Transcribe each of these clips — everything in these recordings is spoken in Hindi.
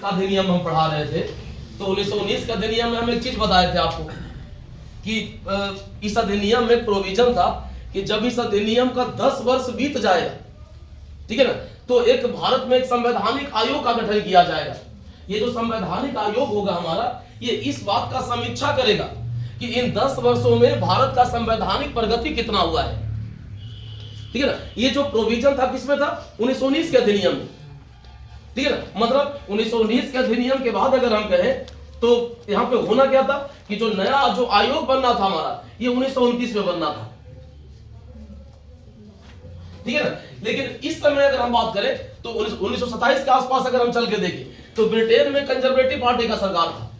का अधिनियम हम पढ़ा रहे थे, तो 1919 का अधिनियम में हम एक चीज बताए थे आपको कि इस अधिनियम में प्रोविजन था कि जब इस अधिनियम का 10 वर्ष बीत जाएगा, ठीक है ना, तो एक भारत में एक संवैधानिक आयोग का गठन किया जाएगा। ये जो संवैधानिक आयोग होगा हमारा, ये इस बात का समीक्षा करेगा कि इन 10 वर्षों में भारत का संवैधानिक प्रगति कितना हुआ है, ठीक है ना। ये जो प्रोविजन था किसमें था? 1919 के अधिनियम में, ठीक है ना। मतलब 1919 के अधिनियम के बाद अगर हम कहें तो यहां पे होना क्या था कि जो नया जो आयोग बनना था हमारा, ये 1929 में बनना था, ठीक है ना। लेकिन इस समय अगर हम बात करें तो 1927 के आसपास अगर हम चल के देखें तो ब्रिटेन में कंजर्वेटिव पार्टी का सरकार था,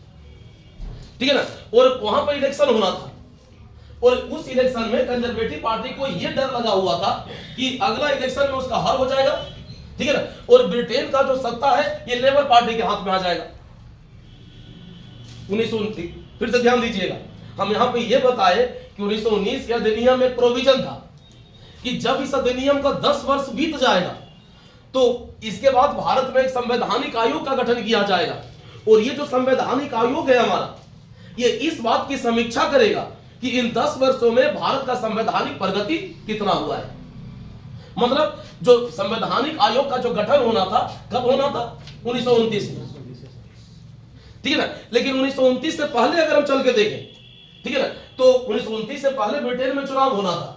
ठीक है ना, और वहां पर इलेक्शन होना था, और उस इलेक्शन में कंजर्वेटिव पार्टी को यह डर लगा हुआ था कि अगला इलेक्शन में उसका हार हो जाएगा, ठीक है ना, और ब्रिटेन का जो सत्ता है ये लेबर पार्टी के हाथ में आ जाएगा। 1929 फिर से ध्यान दीजिएगा, हम यहां पे ये बताए कि 1919 के अधिनियम में प्रोविजन था कि जब इस अधिनियम का 10 वर्ष बीत जाएगा तो इसके बाद भारत में एक संवैधानिक आयोग का गठन किया जाएगा, और ये जो संवैधानिक आयोग है हमारा, ये इस बात की समीक्षा करेगा कि इन 10 वर्षों में भारत का संवैधानिक प्रगति कितना हुआ है। मतलब जो संवैधानिक आयोग का जो गठन होना था, कब होना था? 1929 में, ठीक है ना। लेकिन 1929 से पहले अगर हम चल के देखें, ठीक है ना, तो 1929 से पहले ब्रिटेन में चुनाव होना था,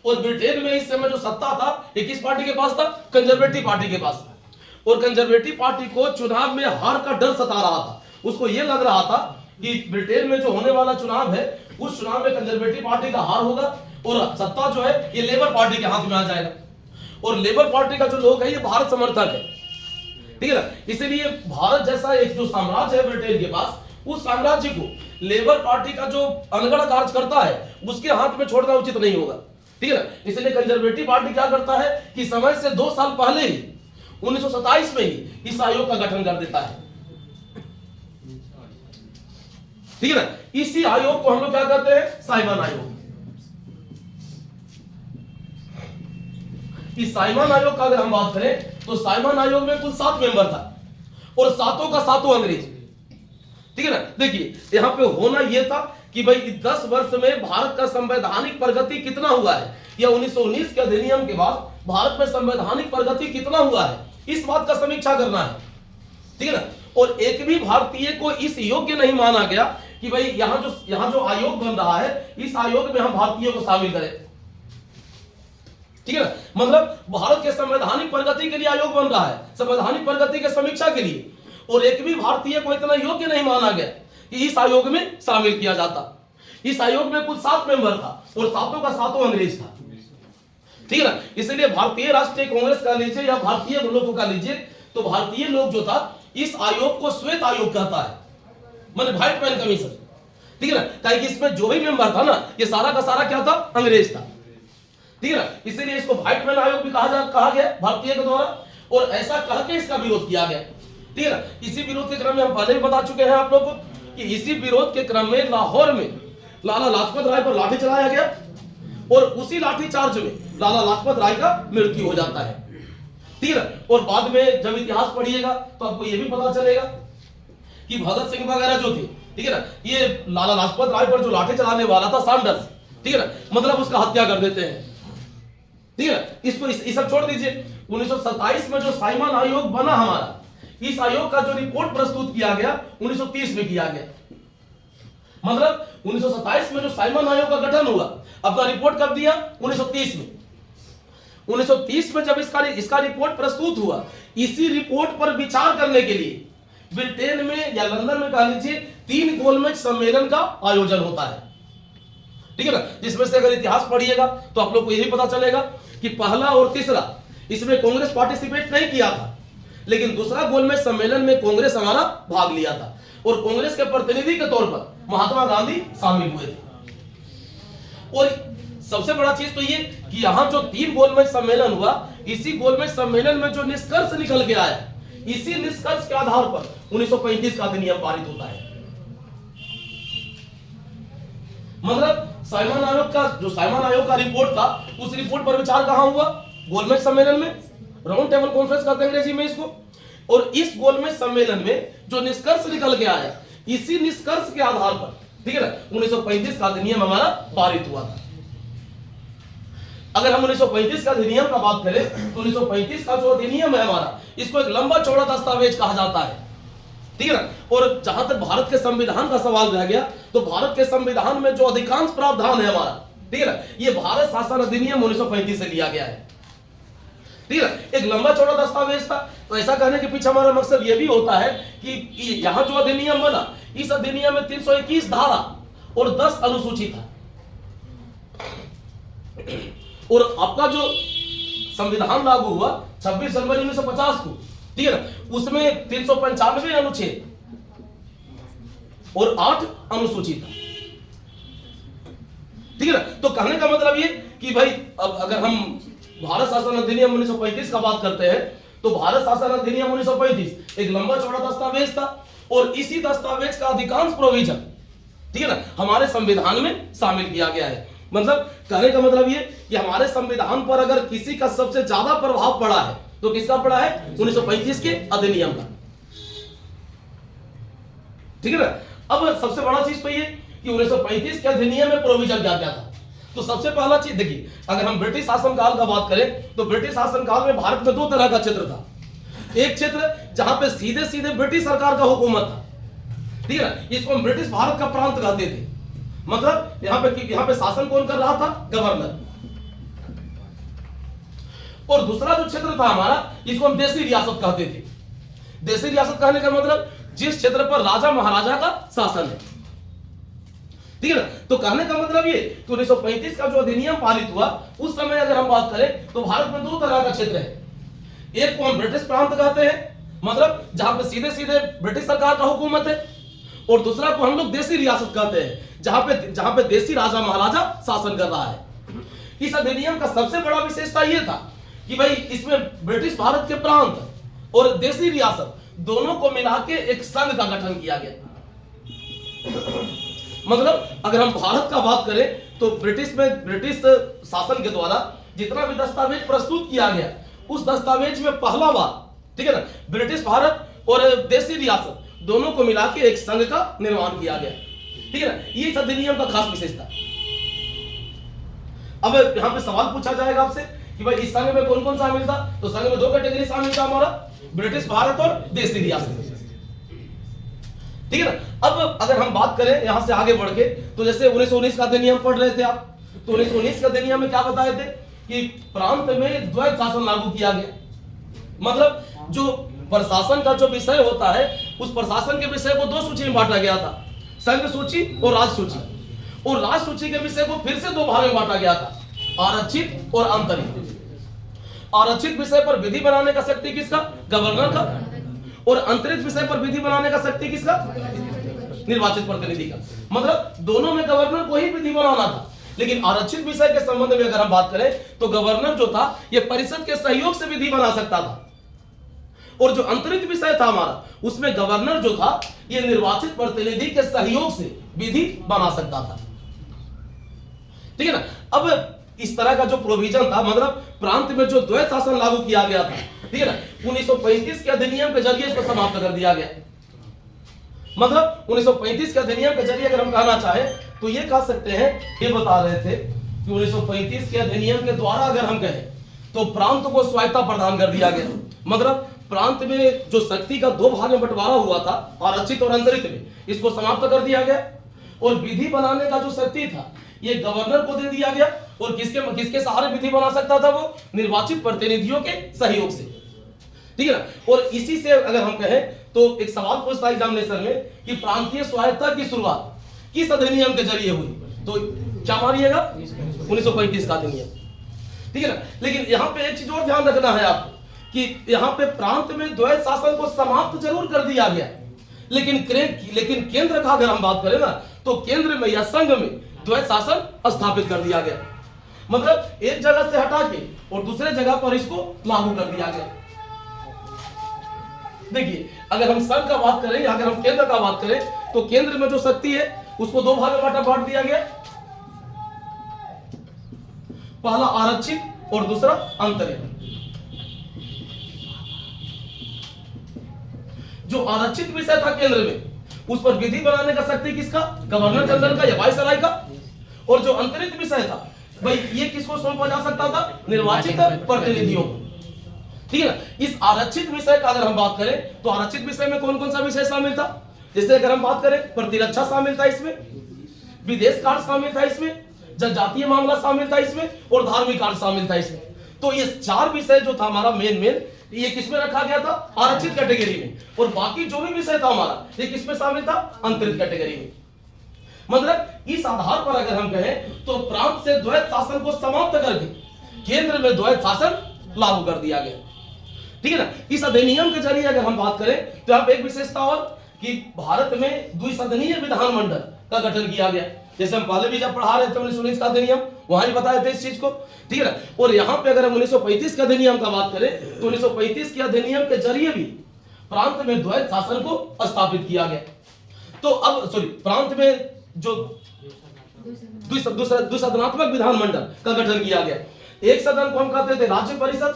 और ब्रिटेन में इस समय जो सत्ता था ये किस पार्टी के पास था? कंजर्वेटिव पार्टी के पास था, और कंजर्वेटिव पार्टी को चुनाव में हार का डर सता रहा था। उसको यह लग रहा था कि ब्रिटेन में जो होने वाला चुनाव है उस चुनाव में कंजर्वेटिव पार्टी का हार होगा और सत्ता जो है ये लेबर पार्टी के हाथ में आ जाएगा, और लेबर पार्टी का जो लोग है ये भारत समर्थक है, ठीक है ना। इसीलिए भारत जैसा एक जो साम्राज्य है ब्रिटेन के पास, उस साम्राज्य को लेबर पार्टी का जो अनगढ़ कार्य करता है उसके हाथ में छोड़ना उचित नहीं होगा, ठीक है ना। इसलिए कंजर्वेटिव पार्टी क्या करता है कि समय से 2 साल पहले ही 1927 में ही इस आयोग का गठन कर देता है, ठीक है ना। इसी आयोग को हम लोग क्या कहते हैं? साइमन आयोग। इस साइमन आयोग का अगर हम बात करें तो साइमन आयोग में कुल 7 मेंबर था, और सातों का सातों अंग्रेज, ठीक है ना। देखिए यहां पे होना यह था कि भाई 10 वर्ष में भारत का संवैधानिक प्रगति कितना हुआ है, या 1919 के अधिनियम के बाद भारत में संवैधानिक प्रगति कितना हुआ है, इस बात का समीक्षा करना है, ठीक है ना। और एक भी भारतीय को इस योग्य नहीं माना गया कि भाई यहां जो आयोग बन रहा है इस आयोग में हम भारतीयों को शामिल करें, ठीक है ना। मतलब भारत के संवैधानिक प्रगति के लिए आयोग बन रहा है, संवैधानिक प्रगति के समीक्षा के लिए, और एक भी भारतीय को इतना योग्य नहीं माना गया कि इस आयोग में शामिल किया जाता। इस आयोग में कुल 7 मेंबर था, और सातों का सातों अंग्रेज था, ठीक है ना। इसलिए भारतीय राष्ट्रीय कांग्रेस का लीजिए या भारतीय लोगों का लीजिए, तो भारतीय लोग जो था इस आयोग को श्वेत आयोग कहता है, मतलब व्हाइट मैन कमीशन, ठीक है ना। ताकि इसमें जो भी मेंबर था ना ये सारा का सारा क्या था? अंग्रेज था, ठीक है ना। इसीलिए इसको व्हाइट मैन आयोग भी कहा गया भारतीय के द्वारा, और ऐसा कह के इसका विरोध किया गया, ठीक है ना। इसी विरोध के क्रम में हम पहले भी बता चुके हैं आप लोगों को कि इसी विरोध के क्रम में लाहौर में लाला लाजपत राय पर लाठी चलाया गया, और उसी लाठी चार्ज में लाला लाजपत राय का मृत्यु हो जाता है, ठीक है ना। और बाद में जब इतिहास पढ़िएगा तो आपको यह भी पता चलेगा कि भगत सिंह वगैरह जो थे, ठीक है ना, ये लाला लाजपत राय पर जो लाठी चलाने वाला था सैंडर्स, ठीक है ना, मतलब उसका हत्या कर देते हैं, ठीक है ना। इसको इस सब छोड़ दीजिए। 1927 में जो साइमन आयोग बना हमारा, इस आयोग का जो रिपोर्ट प्रस्तुत किया गया 1930 में किया गया। मतलब 1927 में जो साइमन आयोग का गठन हुआ, अपना रिपोर्ट कब दिया? 1930 में। 1930 में जब इसका रिपोर्ट प्रस्तुत हुआ, इसी रिपोर्ट पर विचार करने के लिए ब्रिटेन में या लंदन में कह लीजिए 3 गोलमेज सम्मेलन का आयोजन होता है, ठीक है ना। जिसमें से अगर इतिहास पढ़िएगा तो आप लोग को यही पता चलेगा कि पहला और तीसरा इसमें कांग्रेस पार्टिसिपेट नहीं किया था, लेकिन दूसरा गोलमेज सम्मेलन में कांग्रेस हमारा भाग लिया था, और कांग्रेस के प्रतिनिधि के तौर पर महात्मा गांधी शामिल हुए थे। और सबसे बड़ा चीज तो ये कि यहां जो 3 गोलमेज सम्मेलन हुआ, इसी गोलमेज सम्मेलन में जो निष्कर्ष निकल के आया, इसी निष्कर्ष के आधार पर 1935 का अधिनियम पारित होता है। मतलब साइमन आयोग का रिपोर्ट था, उस रिपोर्ट पर विचार कहां हुआ? गोलमेज सम्मेलन में, राउंड टेबल कॉन्फ्रेंस कहते हैं अंग्रेजी में इसको। और इस गोलमेज सम्मेलन में जो निष्कर्ष निकल के आया, इसी निष्कर्ष के आधार पर, ठीक है ना, 1935 का अधिनियम हमारा पारित हुआ था। अगर हम 1935 का अधिनियम का बात करें तो 1935 का जो अधिनियम है हमारा, इसको एक लंबा चौड़ा दस्तावेज कहा जाता है, ठीक है ना। और जहां तक भारत के संविधान का सवाल रह गया, तो भारत के संविधान में जो अधिकांश प्रावधान है हमारा, ठीक है ना, ये भारत शासन अधिनियम 1935 से लिया गया है, ठीक है ना। एक लंबा चौड़ा दस्तावेज था। तो ऐसा कहने के पीछे हमारा मकसद ये भी होता है कि यहां जो अधिनियम बना, इस अधिनियम में 321 धारा और 10 अनुसूची था। और आपका जो संविधान लागू हुआ 26 जनवरी 1950 को, ठीक है ना, उसमें 395 अनुच्छेद और 8 अनुसूची था, ठीक है ना। तो कहने का मतलब ये कि भाई अब अगर हम भारत शासन अधिनियम 1935 का बात करते हैं, तो भारत शासन अधिनियम 1935 एक लंबा चौड़ा दस्तावेज था और इसी दस्तावेज का अधिकांश प्रोविजन, ठीक है ना, हमारे संविधान में शामिल किया गया है। मतलब कहने का मतलब ये कि हमारे संविधान पर अगर किसी का सबसे ज्यादा प्रभाव पड़ा है तो किसका पड़ा है? 1935 के अधिनियम का, ठीक है ना। अब सबसे बड़ा चीज तो ये कि 1935 के अधिनियम में प्रोविजन क्या क्या था। तो सबसे पहला चीज देखिए, अगर हम ब्रिटिश शासनकाल का बात करें तो ब्रिटिश शासनकाल में भारत में 2 तरह का क्षेत्र था। एक क्षेत्र जहां पे सीधे सीधे ब्रिटिश सरकार का हुकूमत था, ठीक है ना, इसको हम ब्रिटिश भारत का प्रांत कहते थे। मतलब यहां पे शासन कौन कर रहा था? गवर्नर। और दूसरा जो क्षेत्र था हमारा, इसको हम देसी रियासत कहते थे। देसी रियासत कहने का मतलब जिस क्षेत्र पर राजा महाराजा का शासन है, ठीक है ना। तो कहने का मतलब ये कि 1935 का जो अधिनियम पारित हुआ उस समय अगर हम बात करें तो भारत में 2 तरह का क्षेत्र है। एक को हम ब्रिटिश प्रांत कहते हैं, मतलब जहां पे सीधे सीधे ब्रिटिश सरकार का हुकूमत है, और दूसरा को हम लोग देसी रियासत कहते हैं, जहां पे देसी राजा महाराजा शासन कर रहा है। इस अधिनियम का सबसे बड़ा विशेषता यह था कि भाई इसमें ब्रिटिश भारत के प्रांत और देसी रियासत दोनों को मिला के एक संघ का गठन किया गया। मतलब अगर हम भारत का बात करें तो ब्रिटिश शासन के द्वारा जितना भी दस्तावेज प्रस्तुत किया गया, उस दस्तावेज में पहला बार, ठीक है ना, ब्रिटिश भारत और देसी रियासत दोनों को मिला के एक संघ का निर्माण किया गया, ठीक है ना। ये इस अधिनियम का खास विशेषता। अब यहां पे सवाल पूछा जाएगा आपसे कि भाई इस संघ में कौन कौन शामिल था। तो संघ में 2 कैटेगरी शामिल था हमारा, ब्रिटिश भारत और देसी रियासत, ठीक है ना। अब अगर हम बात करें यहां से आगे बढ़ के, तो जैसे 1919 का अधिनियम पढ़ रहे थे आप, तो 1919 के अधिनियम में क्या बताए थे कि प्रांत में द्वैत शासन लागू किया गया। मतलब जो प्रशासन का जो विषय होता है, उस प्रशासन के विषय को 2 सूची में बांटा गया था, संघ सूची और राज सूची। और राज सूची के विषय को फिर से 2 भाग में बांटा गया था, आरक्षित और आंतरिक। आरक्षित विषय पर विधि बनाने का शक्ति किसका? गवर्नर का। और अंतरिक्ष विषय पर विधि बनाने का शक्ति किसका? निर्वाचित प्रतिनिधि का। मतलब दोनों में गवर्नर को ही विधि बनाना था। लेकिन आरक्षित विषय के संबंध में अगर हम बात करें तो गवर्नर जो था ये परिषद के सहयोग से विधि बना सकता था। और जो अंतरिक्ष विषय था हमारा, उसमें गवर्नर जो था ये निर्वाचित प्रतिनिधि के सहयोग से विधि बना सकता था, ठीक है ना। अब इस तरह का जो प्रोविजन था, मतलब प्रांत में जो द्वैत शासन लागू किया गया था, ठीक है ना, 1935 के अधिनियम के जरिए इसको समाप्त कर दिया गया। मतलब 1935 के अधिनियम के जरिए अगर हम कहना चाहें तो ये कह सकते हैं, ये बता रहे थे कि 1935 के अधिनियम के द्वारा अगर हम कहें तो प्रांत को स्वायत्ता प्रदान कर दिया गया। मतलब प्रांत में जो शक्ति का 2 भाग में बंटवारा हुआ था, आरक्षित और अंतरिक्ष में, इसको समाप्त कर दिया गया। और विधि बनाने का जो शक्ति था ये गवर्नर को दे दिया गया। और किसके सहारे विधि बना सकता था? वो निर्वाचित प्रतिनिधियों के सहयोग से, ठीक है ना। और इसी से अगर हम कहें तो एक सवाल पूछता है एग्जामिनेशन में कि प्रांतीय स्वायत्ता की शुरुआत किस अधिनियम के जरिए हुई? तो क्या मानिएगा? 1935 का अधिनियम, ठीक है ना। लेकिन यहाँ पे एक चीज और ध्यान रखना है आपको कि यहाँ पे प्रांत में द्वैत शासन को समाप्त जरूर कर दिया गया, लेकिन केंद्र का अगर हम बात करें ना तो केंद्र में या संघ में द्वैत शासन स्थापित कर दिया गया। मतलब एक जगह से हटा के और दूसरे जगह पर इसको लागू कर दिया गया। देखिए अगर हम संघ का बात करें, अगर हम केंद्र का बात करें तो केंद्र में जो शक्ति है उसको 2 भाग में बांट दिया गया, पहला आरक्षित और दूसरा आंतरिक। जो आरक्षित विषय था केंद्र में, उस पर विधि बनाने का शक्ति किसका? गवर्नर जनरल का या वायसराय का। और जो अंतरिक्ष विषय था भाई, ये किसको सौंपा जा सकता था? निर्वाचित प्रतिनिधियों को। ठीक है ना। इस आरक्षित विषय का अगर हम बात करें तो आरक्षित विषय में कौन कौन सा विषय शामिल था? जैसे अगर हम बात करें, प्रतिरक्षा शामिल था इसमें, विदेश कार्य शामिल था इसमें, जनजातीय मामला शामिल था इसमें, और धार्मिक कार्य शामिल था इसमें। तो ये 4 विषय जो था हमारा मेन ये किसमें रखा गया था? आरक्षित कैटेगरी में। और बाकी जो भी विषय था हमारा, ये किसमें शामिल था? अंतरिक्ष कैटेगरी में। मतलब इस आधार पर अगर हम कहें तो प्रांत से द्वैत शासन को समाप्त करके केंद्र में द्वैत शासन लागू कर दिया गया। ठीक है ना। इस अधिनियम के जरिए अगर हम बात करें तो यहाँ पे एक विशेषता और कि भारत में द्विसदनीय विधानमंडल का गठन किया गया। जैसे हम पहले भी जब पढ़ा रहे थे 1919 का अधिनियम, वहां ही बताए थे इस चीज को। ठीक है ना। और यहाँ पे अगर हम 1935 के अधिनियम का बात करें तो 1935 के अधिनियम के जरिए भी प्रांत में द्वैत शासन को स्थापित किया गया। तो अब प्रांत में जो द्विसदनात्मक विधानमंडल का गठन किया गया। एक सदन को हम कहते थे राज्य परिषद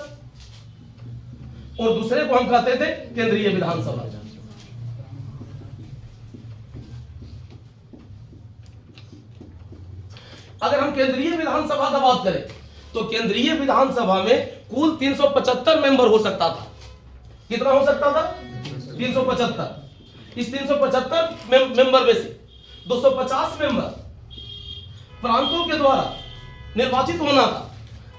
और दूसरे को हम कहते थे केंद्रीय विधानसभा। अगर हम केंद्रीय विधानसभा का बात करें तो केंद्रीय विधानसभा में कुल 375 मेंबर हो सकता था। कितना हो सकता था? 375। इस 375 मेंबर में से 250 मेंबर प्रांतों के द्वारा निर्वाचित होना था।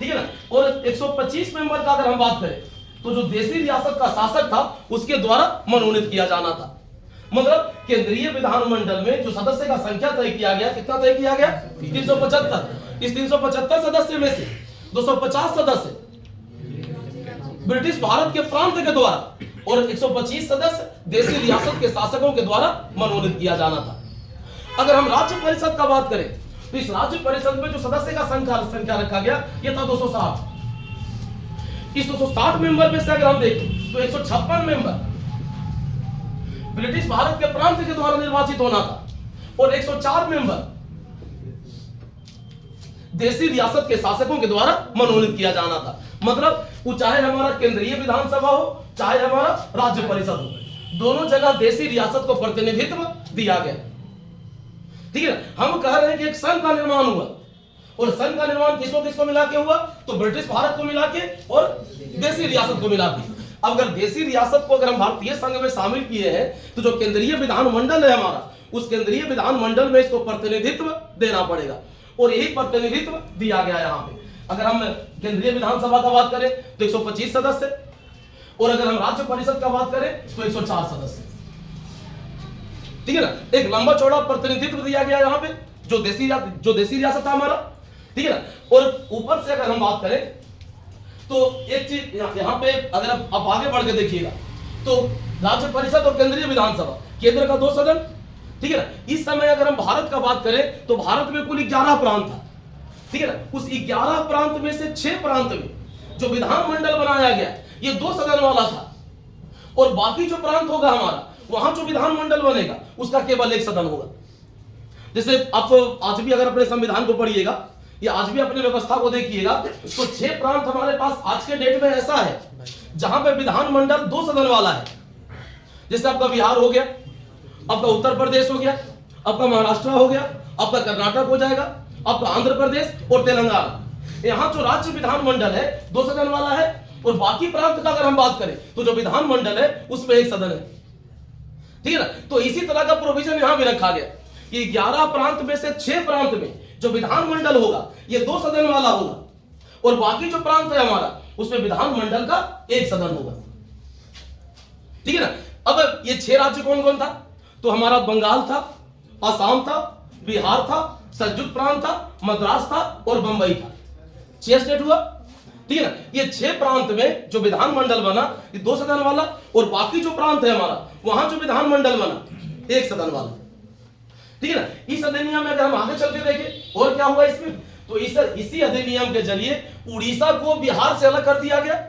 ठीक है ना। और 125 मेंबर का अगर हम बात करें तो जो देशी रियासत का शासक था उसके द्वारा मनोनीत किया जाना था। मतलब केंद्रीय विधानमंडल में जो सदस्य का संख्या तय किया गया, कितना तय किया गया? 375। इस 375 सदस्य में से 250 सदस्य ब्रिटिश भारत के प्रांत के द्वारा और 125 सदस्य देशी रियासत के शासकों के द्वारा मनोनीत किया जाना था। अगर हम राज्य परिषद का बात करें तो इस राज्य परिषद में जो सदस्य का संख्या रखा गया ये था 260। इस 260 मेंबर में से अगर हम देखें तो 156 मेंबर ब्रिटिश भारत के प्रांत के द्वारा निर्वाचित होना था और 104 मेंबर देशी रियासत के शासकों के द्वारा मनोनीत किया जाना था। मतलब वो चाहे हमारा केंद्रीय विधानसभा हो चाहे हमारा राज्य परिषद हो, दोनों जगह देशी रियासत को प्रतिनिधित्व दिया गया। ठीक है। हम कह रहे हैं कि एक संघ का निर्माण हुआ और संघ का निर्माण किसको किसको मिला के हुआ? तो ब्रिटिश भारत को मिला के और देशी रियासत को मिला के। अब अगर देशी रियासत को अगर हम भारतीय संघ में शामिल किए हैं तो जो केंद्रीय विधानमंडल है हमारा, उस केंद्रीय विधानमंडल में इसको प्रतिनिधित्व देना पड़ेगा और यही प्रतिनिधित्व दिया गया यहाँ पे। अगर हम केंद्रीय विधानसभा का बात करें तो 125 सदस्य और अगर हम राज्य परिषद का बात करें तो 104 सदस्य। ठीक है ना। एक लंबा चौड़ा प्रतिनिधित्व दिया गया यहाँ पे जो देशी रियासत था हमारा। ठीक है ना। और ऊपर से अगर हम बात करें तो एक चीज यहाँ पे अगर आप आगे बढ़ के देखिएगा तो राज्य परिषद और केंद्रीय विधानसभा, केंद्र का 2 सदन। ठीक है ना। इस समय अगर हम भारत का बात करें तो भारत में कुल 11 प्रांत था। ठीक है ना। उस 11 प्रांत में से 6 प्रांत में जो विधानमंडल बनाया गया ये 2 सदन वाला था और बाकी जो प्रांत होगा हमारा वहां जो विधानमंडल बनेगा उसका केवल 1 सदन होगा। जैसे आप आज भी अगर अपने संविधान को पढ़िएगा या आज भी अपनी व्यवस्था को देखिएगा तो 6 प्रांत हमारे पास आज के डेट में ऐसा है जहां पे विधानमंडल 2 सदन वाला है। जैसे आपका बिहार हो गया, आपका उत्तर प्रदेश हो गया, आपका महाराष्ट्र हो गया, आपका कर्नाटक हो जाएगा, आपका आंध्र प्रदेश और तेलंगाना। यहाँ जो राज्य विधानमंडल है 2 सदन वाला है और बाकी प्रांत का अगर हम बात करें तो जो विधानमंडल है उसमें 1 सदन है। ठीक है ना। तो इसी तरह का प्रोविजन यहां भी रखा गया कि 11 प्रांत में से 6 प्रांत में जो विधानमंडल होगा ये 2 सदन वाला होगा और बाकी जो प्रांत है हमारा उसमें विधानमंडल का 1 सदन होगा। ठीक है ना। अब ये 6 राज्य कौन कौन था? तो हमारा बंगाल था, असम था, बिहार था, संयुक्त प्रांत था, मद्रास था और बंबई था। 6 स्टेट हुआ। ठीक है ना। ये 6 प्रांत में जो विधानमंडल बना ये 2 सदन वाला और बाकी जो प्रांत है हमारा वहां जो विधानमंडल बना 1 सदन वाला। ठीक है ना। इस अधिनियम में अगर हम आगे चल के देखें और क्या हुआ इसमें तो इसी अधिनियम के जरिए उड़ीसा को बिहार से अलग कर दिया गया।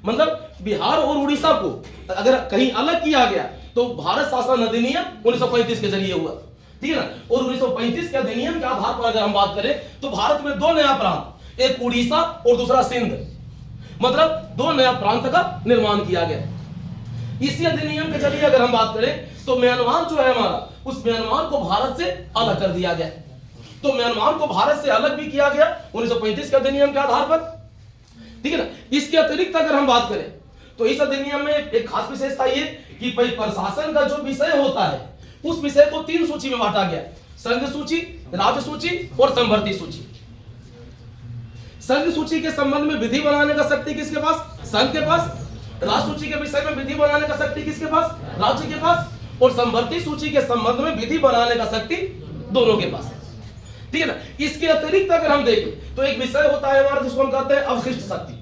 मतलब बिहार और उड़ीसा को अगर कहीं अलग किया गया तो भारत शासन अधिनियम 1935 के जरिए हुआ। ठीक है ना। और 1935 के अधिनियम के आधार पर अगर हम बात करें तो भारत में 2 नया प्रांत, एक उड़ीसा और दूसरा सिंध, मतलब 2 नया प्रांत का निर्माण किया गया। इसी अधिनियम के जरिए अगर हम बात करें तो म्यांमार जो है हमारा, उस म्यांमार को भारत से अलग कर दिया गया। तो म्यांमार को भारत से अलग भी किया गया 1935 के अधिनियम के आधार पर, ठीक है ना। इसके अतिरिक्त अगर हम बात करें तो इस अधिनियम में एक खास विशेषता ये कि भाई प्रशासन का जो विषय होता है उस विषय को 3 सूची में बांटा गया, संघ सूची, राज्य सूची और संवर्ती सूची। संघ सूची के संबंध में विधि बनाने का शक्ति किसके पास? संघ के पास। राज्य सूची के विषय में विधि बनाने का शक्ति किसके पास? राज्य के पास। और संवर्ती सूची के संबंध में विधि बनाने का शक्ति दोनों के पास, ठीक है ना। इसके अतिरिक्त अगर हम देखें तो एक विषय होता है हमारा जिसको हम कहते हैं अवशिष्ट शक्ति।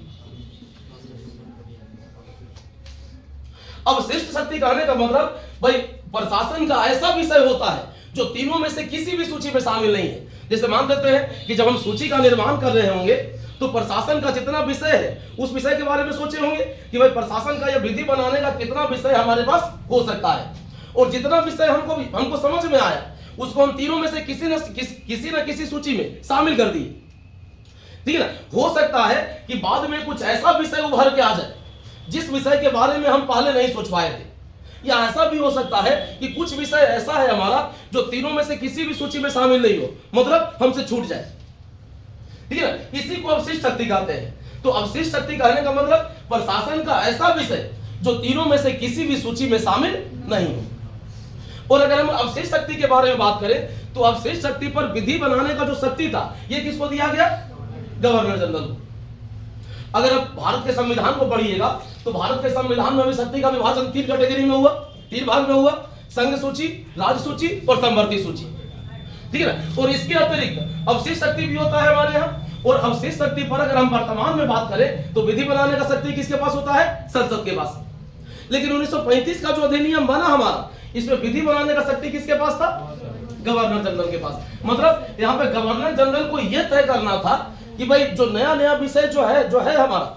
अवशिष्ट शक्ति कहने का मतलब भाई प्रशासन का ऐसा विषय होता है जो तीनों में से किसी भी सूची में शामिल नहीं है। जैसे मान लेते हैं कि जब हम सूची का निर्माण कर रहे होंगे तो प्रशासन का जितना विषय है उस विषय के बारे में सोचे होंगे कि भाई प्रशासन का यह विधि बनाने का कितना विषय हमारे पास हो सकता है, और जितना विषय हमको समझ में आया उसको हम तीनों में से किसी न किसी सूची में शामिल कर दिए, ठीक है ना। हो सकता है कि बाद में कुछ ऐसा विषय उभर के आ जाए जिस विषय के बारे में हम पहले नहीं सोच पाए थे, या ऐसा भी हो सकता है कि कुछ विषय ऐसा है हमारा जो तीनों में से किसी भी सूची में शामिल नहीं हो, मतलब हमसे छूट जाए, ठीक है ना। इसी को अवशिष्ट शक्ति कहते हैं। तो अवशिष्ट शक्ति कहने का मतलब प्रशासन का ऐसा विषय जो तीनों में से किसी भी सूची में शामिल नहीं हो। और अगर हम अवशिष्ट शक्ति के बारे में बात करें तो अवशिष्ट शक्ति पर विधि बनाने का जो शक्ति था ये किसको दिया गया? गवर्नर जनरल को। अगर आप भारत के संविधान को पढ़िएगा तो भारत के संविधान में भी शक्ति का विभाजन 3 कैटेगरी में हुआ, 3 भाग में हुआ, संघ सूची, राज्य सूची और संवर्ती सूची, ठीक है ना। और इसके अतिरिक्त अवशिष्ट शक्ति भी होता है हमारे यहाँ। और अवशिष्ट शक्ति पर अगर हम वर्तमान में बात करें तो विधि बनाने का शक्ति किसके पास होता है? संसद के पास। लेकिन 1935 का जो अधिनियम बना हमारा, इसमें विधि बनाने का शक्ति किसके पास था? गवर्नर जनरल के पास। मतलब यहाँ पे गवर्नर जनरल को यह तय करना था कि भाई जो नया विषय जो है हमारा,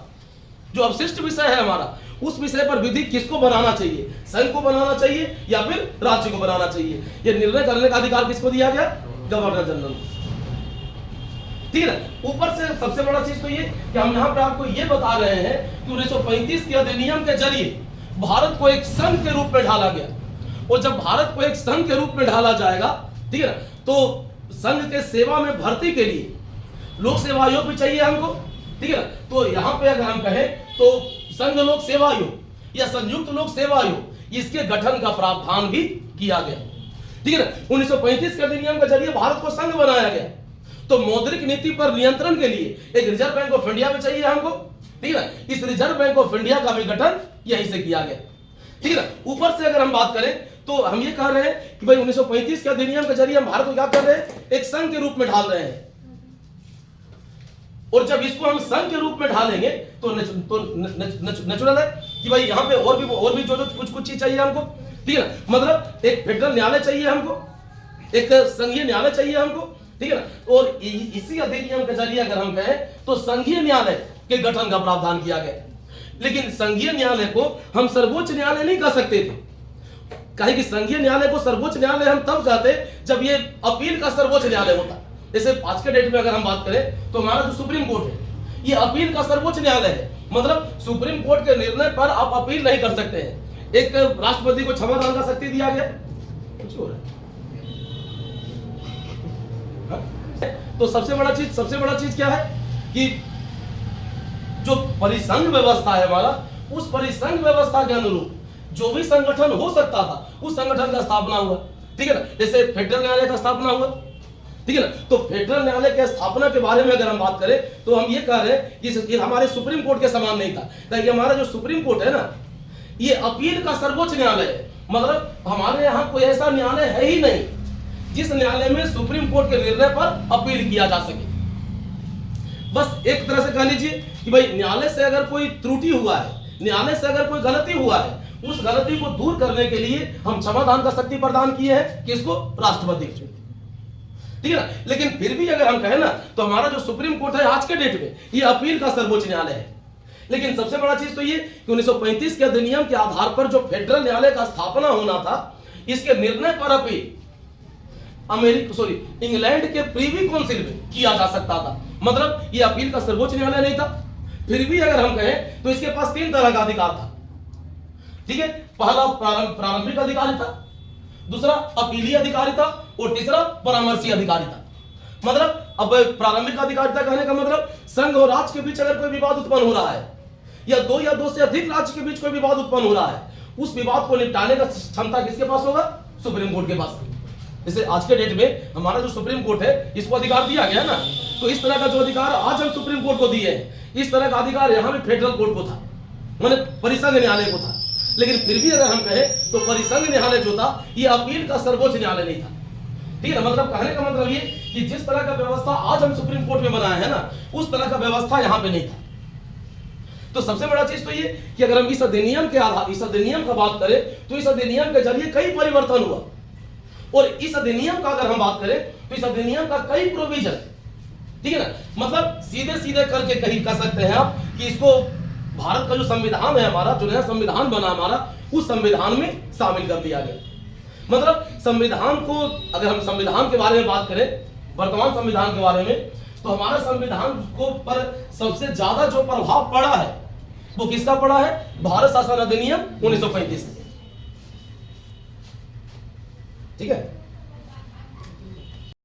जो अवशिष्ट विषय है हमारा, उस विषय पर विधि किसको बनाना चाहिए? संघ को बनाना चाहिए या फिर राज्य को बनाना चाहिए? यह निर्णय करने का अधिकार किसको दिया गया? गवर्नर जनरल को, ठीक है ना। ऊपर से सबसे बड़ा चीज तो ये कि हम यहाँ पे आपको ये बता रहे हैं कि 1935 के अधिनियम के जरिए भारत को एक संघ के रूप में ढाला गया। और जब भारत को एक संघ के रूप में ढाला जाएगा, ठीक है ना, तो संघ के सेवा में भर्ती के लिए लोक सेवा आयोग भी चाहिए हमको, ठीक है ना। तो यहाँ पे अगर हम कहें तो संघ लोक सेवा आयोग या संयुक्त लोक सेवा आयोग, इसके गठन का प्रावधान भी किया गया, ठीक है ना। 1935 के अधिनियम के जरिए भारत को संघ बनाया गया। तो मौद्रिक नीति पर नियंत्रण के लिए एक रिजर्व बैंक ऑफ इंडिया भी चाहिए हमको, ठीक है ना। इस रिजर्व बैंक ऑफ इंडिया का भी गठन यहीं से किया गया, ठीक है ना। ऊपर से अगर हम बात करें तो हम ये कह रहे हैं कि भाई 1935 के अधिनियम के जरिए हम भारत को क्या कर रहे हैं? एक संघ के रूप में ढाल रहे हैं। और जब इसको हम संघ के रूप में ढालेंगे तो नेचुरल है कि भाई यहाँ पे और भी जो कुछ चीज चाहिए हमको, ठीक है ना। मतलब एक फेडरल न्यायालय चाहिए हमको, एक संघीय न्यायालय चाहिए हमको, ठीक है ना। और इसी अधिनियम के जरिए अगर हम कहें तो संघीय न्यायालय के गठन का प्रावधान किया गया। लेकिन संघीय न्यायालय को हम सर्वोच्च न्यायालय नहीं कह सकते थे, कहे कि संघीय न्यायालय को सर्वोच्च न्यायालय हम तब कहते जब ये अपील का सर्वोच्च न्यायालय होता। जैसे आज के डेट में अगर हम बात करें तो हमारा जो सुप्रीम कोर्ट है ये अपील का सर्वोच्च न्यायालय है। मतलब सुप्रीम कोर्ट के निर्णय पर आप अपील नहीं कर सकते हैं। एक राष्ट्रपति को क्षमादान का शक्ति दिया गया, कुछ हो रहा है। तो सबसे बड़ा चीज क्या है कि जो परिसंघ व्यवस्था है हमारा, उस परिसंघ व्यवस्था के अनुरूप जो भी संगठन हो सकता था उस संगठन का स्थापना हुआ, ठीक है ना। जैसे फेडरल न्यायालय का स्थापना हुआ, ठीक है ना। तो फेडरल न्यायालय की स्थापना के बारे में अगर हम बात करें तो हम ये कह रहे हैं कि ये हमारे सुप्रीम कोर्ट के समान नहीं था, क्योंकि हमारा जो सुप्रीम कोर्ट है ना ये अपील का सर्वोच्च न्यायालय है। मतलब हमारे यहाँ कोई ऐसा न्यायालय है ही नहीं जिस न्यायालय में सुप्रीम कोर्ट के निर्णय पर अपील किया जा सके। बस एक तरह से कह लीजिए कि भाई न्यायालय से अगर कोई त्रुटि हुआ है, न्यायालय से अगर कोई गलती हुआ है, उस गलती को दूर करने के लिए हम क्षमादान का शक्ति प्रदान किए हैं किसको? राष्ट्रपति को, ठीक है ना। लेकिन फिर भी अगर हम कहें ना तो हमारा जो सुप्रीम कोर्ट है आज के डेट में ये अपील का सर्वोच्च न्यायालय है। लेकिन सबसे बड़ा चीज तो ये कि 1935 के अधिनियम के आधार पर जो फेडरल न्यायालय का स्थापना होना था, इसके निर्णय पर अपील इंग्लैंड के प्रीवी काउंसिल में किया जा सकता था। मतलब ये अपील का सर्वोच्च न्यायालय नहीं था। फिर भी अगर हम कहें तो इसके पास 3 तरह का अधिकार था। ठीक है, पहला प्रारंभिक अधिकारिता, दूसरा अपीलीय अधिकारिता और तीसरा परामर्शी अधिकारिता। मतलब अब प्रारंभिक अधिकारिता कहने का मतलब संघ और राज्य के बीच अगर कोई विवाद उत्पन्न हो रहा है या दो से अधिक राज्य के बीच कोई विवाद उत्पन्न हो रहा है, उस विवाद को निपटाने का क्षमता किसके पास होगा? सुप्रीम कोर्ट के पास। जैसे आज के डेट में हमारा जो सुप्रीम कोर्ट है इसको अधिकार दिया गया ना, तो इस तरह का जो अधिकार आज हम सुप्रीम कोर्ट को दिए हैं, इस तरह का अधिकार यहाँ भी फेडरल कोर्ट को था, माने परिसंघ न्यायालय को था। लेकिन फिर भी अगर हम कहें तो परिसंघ न्यायालय जो था ये अपील का सर्वोच्च न्यायालय नहीं था। ठीक है ना, मतलब कहने का मतलब ये कि जिस तरह का व्यवस्था आज हम सुप्रीम कोर्ट में बनाए हैं ना, उस तरह का व्यवस्था यहाँ पे नहीं था। तो सबसे बड़ा चीज तो ये कि अगर हम इस अधिनियम के आधार, इस अधिनियम का बात करें तो इस अधिनियम के जरिए कई परिवर्तन हुआ, और इस अधिनियम का अगर हम बात करें तो इस अधिनियम का कई प्रोविजन, ठीक है ना, मतलब सीधे सीधे करके कहीं कह सकते हैं आप कि इसको भारत का जो संविधान है हमारा, जो नया संविधान बना हमारा, उस संविधान में शामिल कर दिया गया। मतलब संविधान को अगर हम संविधान के बारे में बात करें, वर्तमान संविधान के बारे में, तो हमारा संविधान को पर सबसे ज्यादा जो प्रभाव पड़ा है वो किसका पड़ा है? भारत शासन अधिनियम 1935। ठीक है।